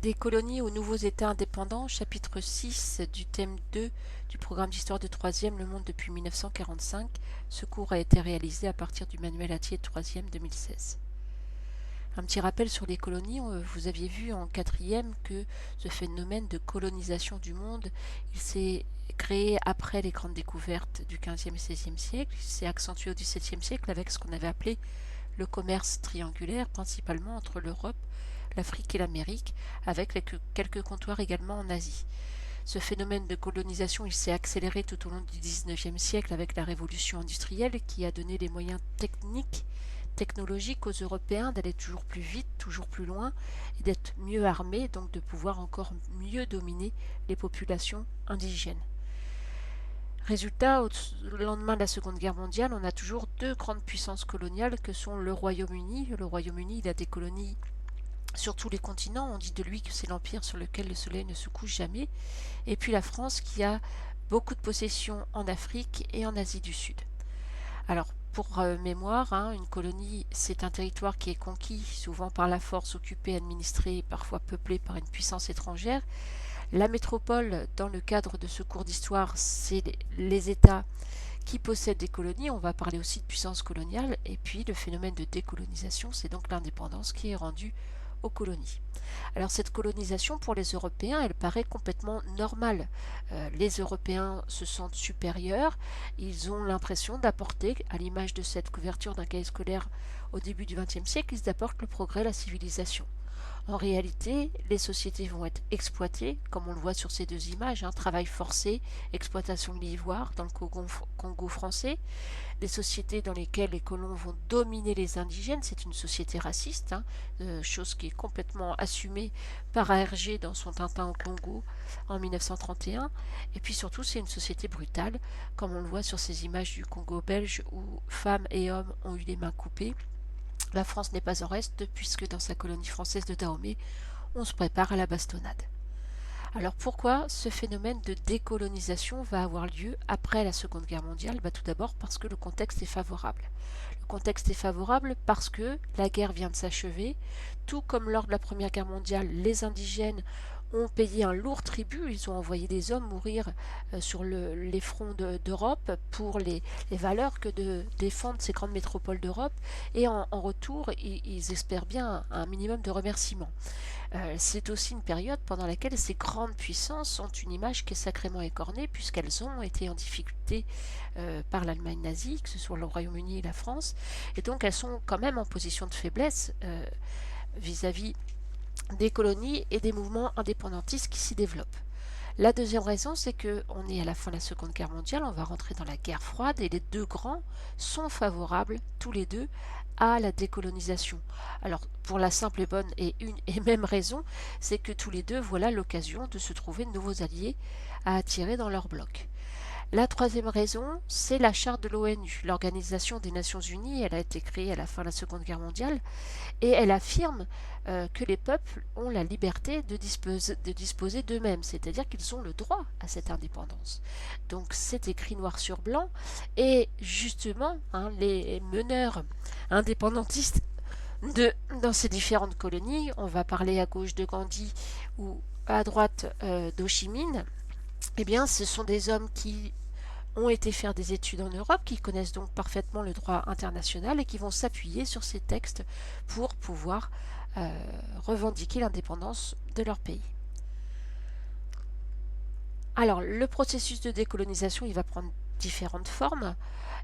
Des colonies aux nouveaux États indépendants, chapitre 6 du thème 2 du programme d'histoire de 3e Le Monde depuis 1945. Ce cours a été réalisé à partir du manuel Attier 3e 2016. Un petit rappel sur les colonies, vous aviez vu en 4e que ce phénomène de colonisation du monde, il s'est créé après les grandes découvertes du 15e et 16e siècle, il s'est accentué au 17e siècle avec ce qu'on avait appelé le commerce triangulaire, principalement entre l'Europe, l'Afrique et l'Amérique, avec quelques comptoirs également en Asie. Ce phénomène de colonisation, il s'est accéléré tout au long du 19e siècle avec la révolution industrielle qui a donné les moyens technologiques aux Européens d'aller toujours plus vite, toujours plus loin, et d'être mieux armés, donc de pouvoir encore mieux dominer les populations indigènes. Résultat, au lendemain de la Seconde Guerre mondiale, on a toujours deux grandes puissances coloniales que sont le Royaume-Uni. Le Royaume-Uni, il a des colonies sur tous les continents. On dit de lui que c'est l'empire sur lequel le soleil ne se couche jamais. Et puis la France qui a beaucoup de possessions en Afrique et en Asie du Sud. Alors, pour mémoire, une colonie, c'est un territoire qui est conquis, souvent par la force, occupé, administré, parfois peuplé par une puissance étrangère. La métropole, dans le cadre de ce cours d'histoire, c'est les États qui possèdent des colonies. On va parler aussi de puissance coloniale. Et puis, le phénomène de décolonisation, c'est donc l'indépendance qui est rendue aux colonies. Alors cette colonisation pour les Européens, elle paraît complètement normale. Les Européens se sentent supérieurs, ils ont l'impression d'apporter, à l'image de cette couverture d'un cahier scolaire au début du XXe siècle, ils apportent le progrès, la civilisation. En réalité, les sociétés vont être exploitées, comme on le voit sur ces deux images, travail forcé, exploitation de l'ivoire dans le Congo français, des sociétés dans lesquelles les colons vont dominer les indigènes, c'est une société raciste, chose qui est complètement assumée par Hergé dans son Tintin au Congo en 1931, et puis surtout c'est une société brutale, comme on le voit sur ces images du Congo belge où femmes et hommes ont eu les mains coupées. La France n'est pas en reste puisque dans sa colonie française de Dahomey, on se prépare à la bastonnade. Alors pourquoi ce phénomène de décolonisation va avoir lieu après la Seconde Guerre mondiale? Tout d'abord parce que le contexte est favorable. Le contexte est favorable parce que la guerre vient de s'achever. Tout comme lors de la Première Guerre mondiale, les indigènes ont payé un lourd tribut, ils ont envoyé des hommes mourir sur les fronts d'Europe pour les valeurs que de défendre ces grandes métropoles d'Europe, et en retour, ils espèrent bien un minimum de remerciements. C'est aussi une période pendant laquelle ces grandes puissances ont une image qui est sacrément écornée puisqu'elles ont été en difficulté par l'Allemagne nazie, que ce soit le Royaume-Uni et la France, et donc elles sont quand même en position de faiblesse vis-à-vis des colonies et des mouvements indépendantistes qui s'y développent. La deuxième raison, c'est qu'on est à la fin de la Seconde Guerre mondiale, on va rentrer dans la guerre froide et les deux grands sont favorables, tous les deux, à la décolonisation. Alors, pour la simple et bonne et une et même raison, c'est que tous les deux voilà l'occasion de se trouver de nouveaux alliés à attirer dans leur bloc. La troisième raison, c'est la charte de l'ONU, l'Organisation des Nations Unies. Elle a été créée à la fin de la Seconde Guerre mondiale et elle affirme que les peuples ont la liberté de disposer d'eux-mêmes, c'est-à-dire qu'ils ont le droit à cette indépendance. Donc c'est écrit noir sur blanc et justement les meneurs indépendantistes dans ces différentes colonies, on va parler à gauche de Gandhi ou à droite d'Ho Chi Minh, eh bien ce sont des hommes qui ont été faire des études en Europe, qui connaissent donc parfaitement le droit international et qui vont s'appuyer sur ces textes pour pouvoir revendiquer l'indépendance de leur pays. Alors, le processus de décolonisation, il va prendre différentes formes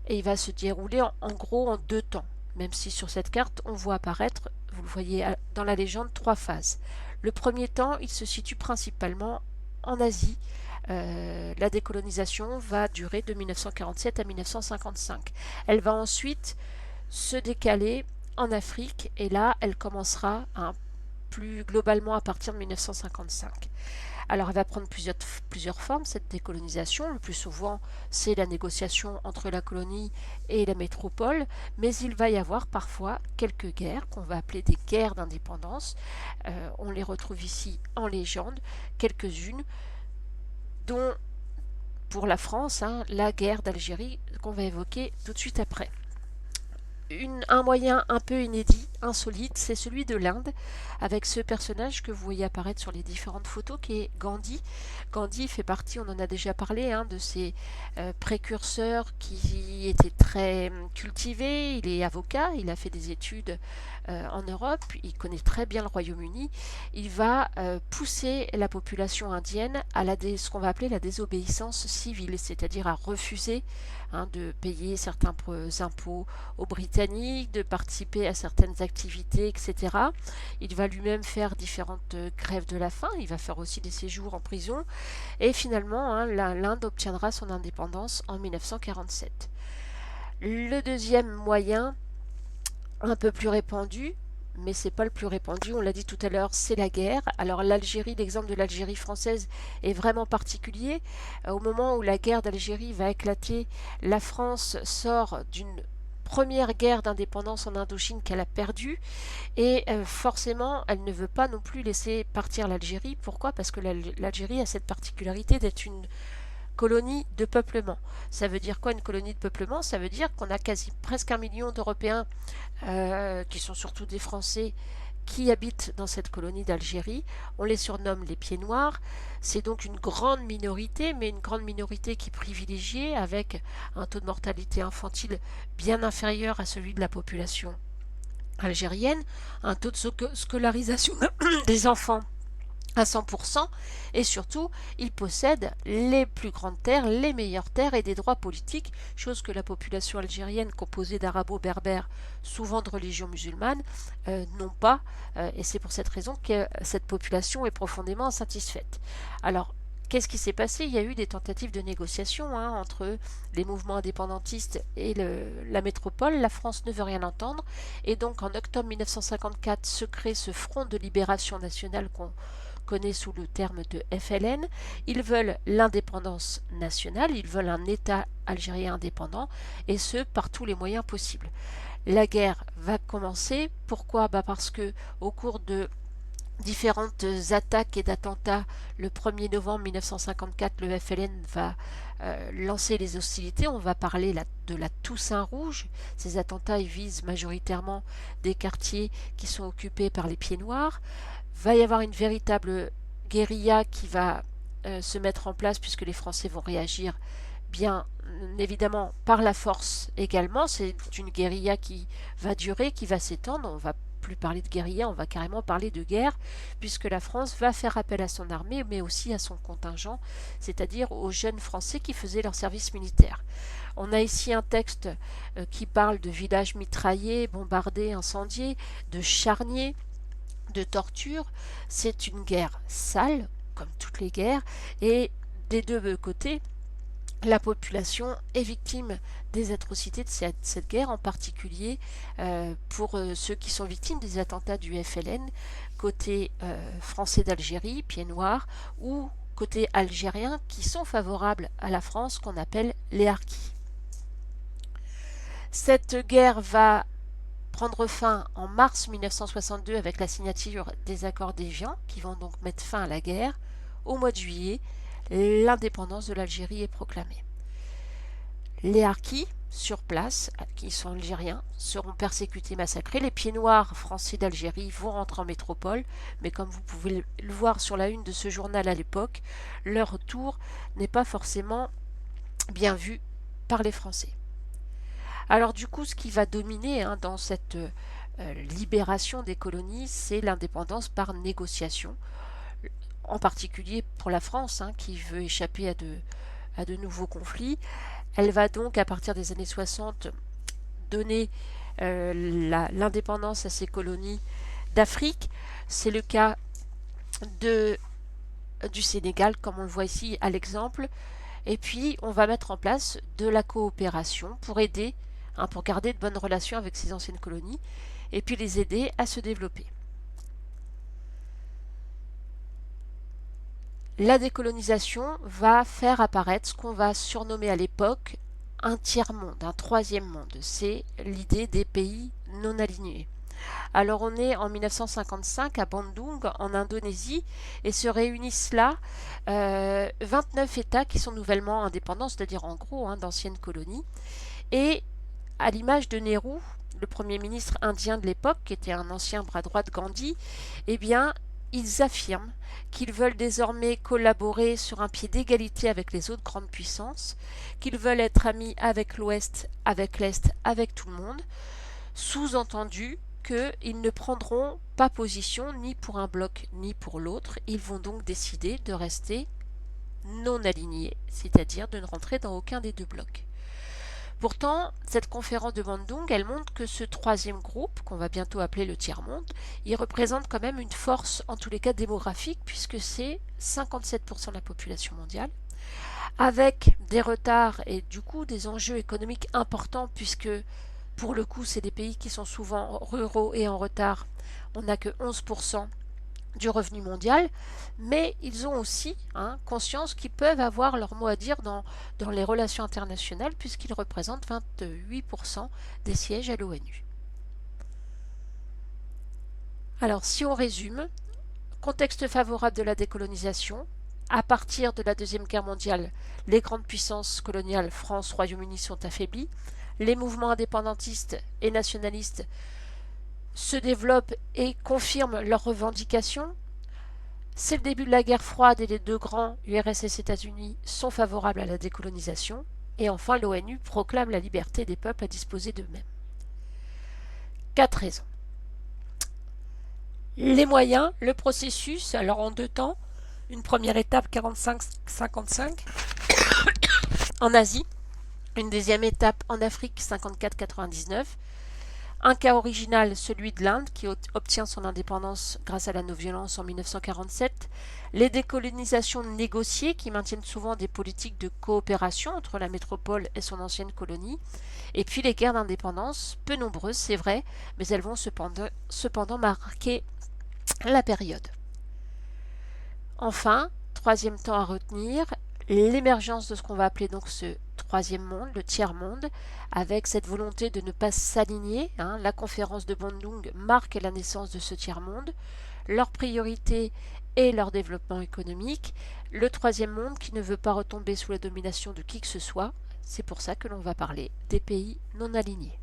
et il va se dérouler en gros en deux temps, même si sur cette carte, on voit apparaître, vous le voyez dans la légende, trois phases. Le premier temps, il se situe principalement en Asie. La décolonisation va durer de 1947 à 1955. Elle va ensuite se décaler en Afrique et là, elle commencera plus globalement à partir de 1955. Alors, elle va prendre plusieurs formes, cette décolonisation. Le plus souvent, c'est la négociation entre la colonie et la métropole, mais il va y avoir parfois quelques guerres, qu'on va appeler des guerres d'indépendance. On les retrouve ici en légende, quelques-unes, dont pour la France, la guerre d'Algérie qu'on va évoquer tout de suite après. un moyen un peu inédit, insolite, c'est celui de l'Inde, avec ce personnage que vous voyez apparaître sur les différentes photos, qui est Gandhi. Gandhi fait partie, on en a déjà parlé, de ces précurseurs qui étaient très cultivés. Il est avocat, il a fait des études en Europe, il connaît très bien le Royaume-Uni. Il va pousser la population indienne à ce qu'on va appeler la désobéissance civile, c'est-à-dire à refuser de payer certains impôts aux Britanniques, de participer à certaines activités, etc. Il va lui-même faire différentes grèves de la faim, il va faire aussi des séjours en prison, et finalement, l'Inde obtiendra son indépendance en 1947. Le deuxième moyen, un peu plus répandu, mais c'est pas le plus répandu, on l'a dit tout à l'heure, c'est la guerre. Alors l'Algérie, l'exemple de l'Algérie française est vraiment particulier. Au moment où la guerre d'Algérie va éclater, la France sort d'une première guerre d'indépendance en Indochine qu'elle a perdue, et forcément elle ne veut pas non plus laisser partir l'Algérie. Pourquoi? Parce que l'Algérie a cette particularité d'être une colonie de peuplement. Ça veut dire quoi une colonie de peuplement? Ça veut dire qu'on a quasi presque 1 million d'Européens, qui sont surtout des Français, qui habitent dans cette colonie d'Algérie. On les surnomme les pieds noirs. C'est donc une grande minorité, mais une grande minorité qui est privilégiée, avec un taux de mortalité infantile bien inférieur à celui de la population algérienne, un taux de scolarisation des enfants à 100%, et surtout, ils possèdent les plus grandes terres, les meilleures terres et des droits politiques, chose que la population algérienne, composée d'arabo-berbères, souvent de religion musulmane, n'ont pas, et c'est pour cette raison que cette population est profondément insatisfaite. Alors, qu'est-ce qui s'est passé? Il y a eu des tentatives de négociation entre les mouvements indépendantistes et la métropole. La France ne veut rien entendre, et donc en octobre 1954 se crée ce Front de libération nationale qu'on connaît sous le terme de FLN. Ils veulent l'indépendance nationale, ils veulent un État algérien indépendant, et ce par tous les moyens possibles. La guerre va commencer. Pourquoi? Parce que au cours de différentes attaques et d'attentats, le 1er novembre 1954, le FLN va lancer les hostilités. On va parler de la Toussaint Rouge. Ces attentats visent majoritairement des quartiers qui sont occupés par les Pieds Noirs. Va y avoir une véritable guérilla qui va se mettre en place, puisque les Français vont réagir bien évidemment par la force également. C'est une guérilla qui va durer, qui va s'étendre. On va plus parler de guérilla, on va carrément parler de guerre, puisque la France va faire appel à son armée, mais aussi à son contingent, c'est-à-dire aux jeunes Français qui faisaient leur service militaire. On a ici un texte qui parle de villages mitraillés, bombardés, incendiés, de charniers, de torture. C'est une guerre sale, comme toutes les guerres, et des deux côtés, la population est victime des atrocités de cette guerre, en particulier pour ceux qui sont victimes des attentats du FLN, côté français d'Algérie, pieds noirs, ou côté algérien, qui sont favorables à la France, qu'on appelle les harkis. Cette guerre va prendre fin en mars 1962 avec la signature des accords d'Évian, qui vont donc mettre fin à la guerre. Au mois de juillet, l'indépendance de l'Algérie est proclamée. Les harkis, sur place, qui sont algériens, seront persécutés, massacrés. Les pieds noirs français d'Algérie vont rentrer en métropole, mais comme vous pouvez le voir sur la une de ce journal à l'époque, leur retour n'est pas forcément bien vu par les Français. Alors du coup, ce qui va dominer dans cette libération des colonies, c'est l'indépendance par négociation, en particulier pour la France, qui veut échapper à de nouveaux conflits. Elle va donc, à partir des années 60, donner l'indépendance à ces colonies d'Afrique. C'est le cas du Sénégal, comme on le voit ici à l'exemple. Et puis, on va mettre en place de la coopération pour aider, pour garder de bonnes relations avec ces anciennes colonies, et puis les aider à se développer. La décolonisation va faire apparaître ce qu'on va surnommer à l'époque un tiers-monde, un troisième monde. C'est l'idée des pays non alignés. Alors on est en 1955 à Bandung, en Indonésie, et se réunissent là 29 États qui sont nouvellement indépendants, c'est-à-dire en gros d'anciennes colonies. Et à l'image de Nehru, le premier ministre indien de l'époque, qui était un ancien bras droit de Gandhi, eh bien, ils affirment qu'ils veulent désormais collaborer sur un pied d'égalité avec les autres grandes puissances, qu'ils veulent être amis avec l'Ouest, avec l'Est, avec tout le monde, sous-entendu qu'ils ne prendront pas position ni pour un bloc ni pour l'autre, ils vont donc décider de rester non alignés, c'est-à-dire de ne rentrer dans aucun des deux blocs. Pourtant, cette conférence de Bandung, elle montre que ce troisième groupe, qu'on va bientôt appeler le tiers-monde, il représente quand même une force, en tous les cas démographique, puisque c'est 57% de la population mondiale, avec des retards et du coup des enjeux économiques importants, puisque pour le coup, c'est des pays qui sont souvent ruraux et en retard. On n'a que 11% du revenu mondial, mais ils ont aussi conscience qu'ils peuvent avoir leur mot à dire dans les relations internationales puisqu'ils représentent 28% des sièges à l'ONU. Alors si on résume, contexte favorable de la décolonisation, à partir de la Deuxième Guerre mondiale, les grandes puissances coloniales, France, Royaume-Uni, sont affaiblies, les mouvements indépendantistes et nationalistes se développent et confirment leurs revendications. C'est le début de la guerre froide et les deux grands, URSS et États-Unis, sont favorables à la décolonisation. Et enfin, l'ONU proclame la liberté des peuples à disposer d'eux-mêmes. 4 raisons. Les moyens, le processus, alors en 2 temps. Une première étape 45-55 en Asie, une deuxième étape en Afrique 54-99. Un cas original, celui de l'Inde, qui obtient son indépendance grâce à la non-violence en 1947. Les décolonisations négociées, qui maintiennent souvent des politiques de coopération entre la métropole et son ancienne colonie. Et puis les guerres d'indépendance, peu nombreuses, c'est vrai, mais elles vont cependant marquer la période. Enfin, troisième temps à retenir, l'émergence de ce qu'on va appeler donc ce troisième monde, le tiers-monde, avec cette volonté de ne pas s'aligner. La conférence de Bandung marque la naissance de ce tiers-monde, leur priorité et leur développement économique, le troisième monde qui ne veut pas retomber sous la domination de qui que ce soit. C'est pour ça que l'on va parler des pays non alignés.